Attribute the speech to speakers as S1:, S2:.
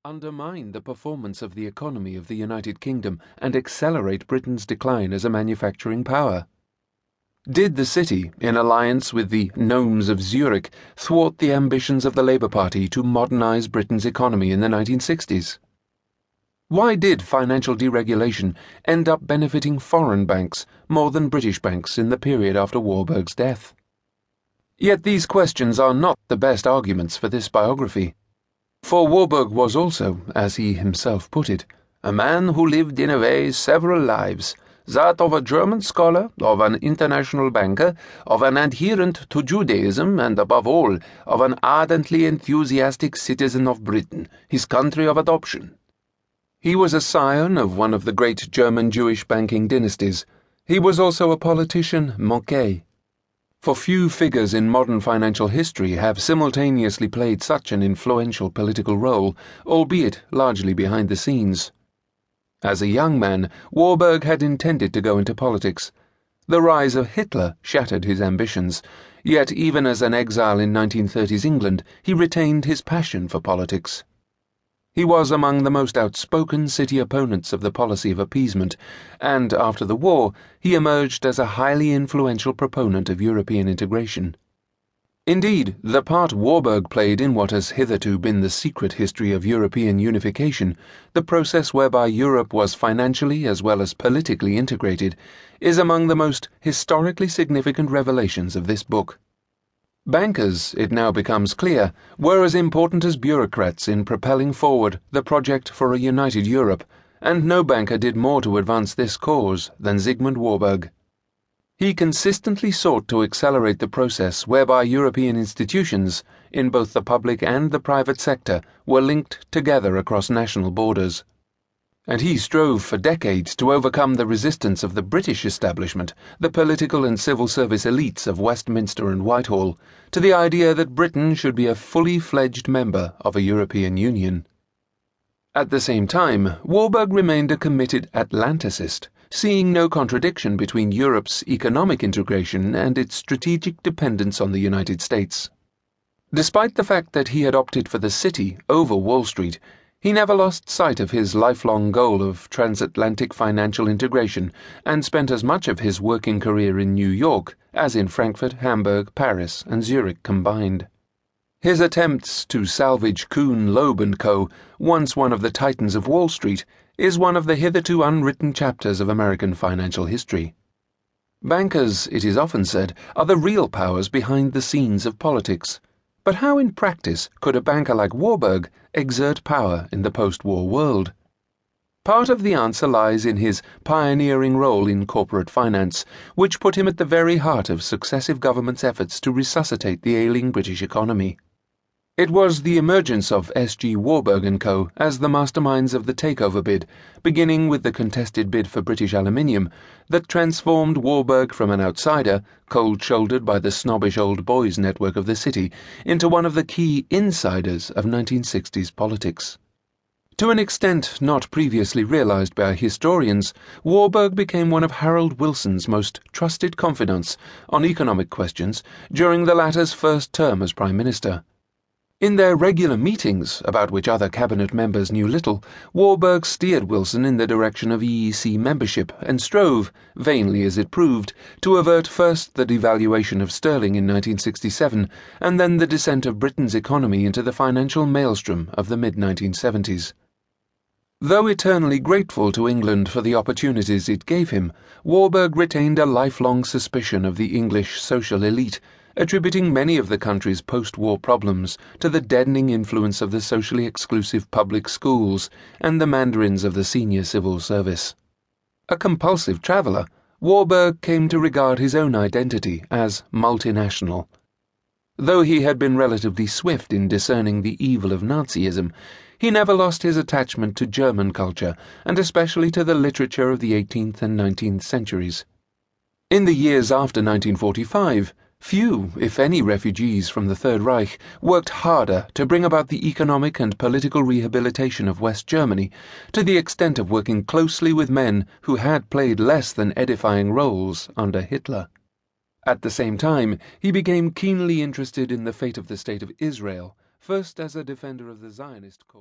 S1: undermine the performance of the economy of the United Kingdom and accelerate Britain's decline as a manufacturing power? Did the city, in alliance with the gnomes of Zurich, thwart the ambitions of the Labour Party to modernise Britain's economy in the 1960s? Why did financial deregulation end up benefiting foreign banks more than British banks in the period after Warburg's death? Yet these questions are not the best arguments for this biography. For Warburg was also, as he himself put it, a man who lived in a way several lives, that of a German scholar, of an international banker, of an adherent to Judaism, and above all, of an ardently enthusiastic citizen of Britain, his country of adoption. He was a scion of one of the great German Jewish banking dynasties. He was also a politician manqué. For few figures in modern financial history have simultaneously played such an influential political role, albeit largely behind the scenes. As a young man, Warburg had intended to go into politics. The rise of Hitler shattered his ambitions, yet even as an exile in 1930s England, he retained his passion for politics. He was among the most outspoken city opponents of the policy of appeasement, and after the war, he emerged as a highly influential proponent of European integration. Indeed, the part Warburg played in what has hitherto been the secret history of European unification, the process whereby Europe was financially as well as politically integrated, is among the most historically significant revelations of this book. Bankers, it now becomes clear, were as important as bureaucrats in propelling forward the project for a united Europe, and no banker did more to advance this cause than Siegmund Warburg. He consistently sought to accelerate the process whereby European institutions, in both the public and the private sector, were linked together across national borders. And he strove for decades to overcome the resistance of the British establishment, the political and civil service elites of Westminster and Whitehall, to the idea that Britain should be a fully fledged member of a European Union. At the same time, Warburg remained a committed Atlanticist, seeing no contradiction between Europe's economic integration and its strategic dependence on the United States. Despite the fact that he had opted for the city over Wall Street, he never lost sight of his lifelong goal of transatlantic financial integration and spent as much of his working career in New York as in Frankfurt, Hamburg, Paris, and Zurich combined. His attempts to salvage Kuhn Loeb and Co., once one of the titans of Wall Street, is one of the hitherto unwritten chapters of American financial history. Bankers, it is often said, are the real powers behind the scenes of politics. But how in practice could a banker like Warburg exert power in the post-war world? Part of the answer lies in his pioneering role in corporate finance, which put him at the very heart of successive governments' efforts to resuscitate the ailing British economy. It was the emergence of S.G. Warburg and Co. as the masterminds of the takeover bid, beginning with the contested bid for British aluminium, that transformed Warburg from an outsider, cold-shouldered by the snobbish old boys network of the city, into one of the key insiders of 1960s politics. To an extent not previously realized by historians, Warburg became one of Harold Wilson's most trusted confidants on economic questions during the latter's first term as Prime Minister. In their regular meetings, about which other cabinet members knew little, Warburg steered Wilson in the direction of EEC membership and strove, vainly as it proved, to avert first the devaluation of sterling in 1967 and then the descent of Britain's economy into the financial maelstrom of the mid-1970s. Though eternally grateful to England for the opportunities it gave him, Warburg retained a lifelong suspicion of the English social elite, attributing many of the country's post-war problems to the deadening influence of the socially exclusive public schools and the mandarins of the senior civil service. A compulsive traveller, Warburg came to regard his own identity as multinational. Though he had been relatively swift in discerning the evil of Nazism, he never lost his attachment to German culture, and especially to the literature of the 18th and 19th centuries. In the years after 1945, few, if any, refugees from the Third Reich worked harder to bring about the economic and political rehabilitation of West Germany, to the extent of working closely with men who had played less than edifying roles under Hitler. At the same time, he became keenly interested in the fate of the State of Israel, first as a defender of the Zionist cause.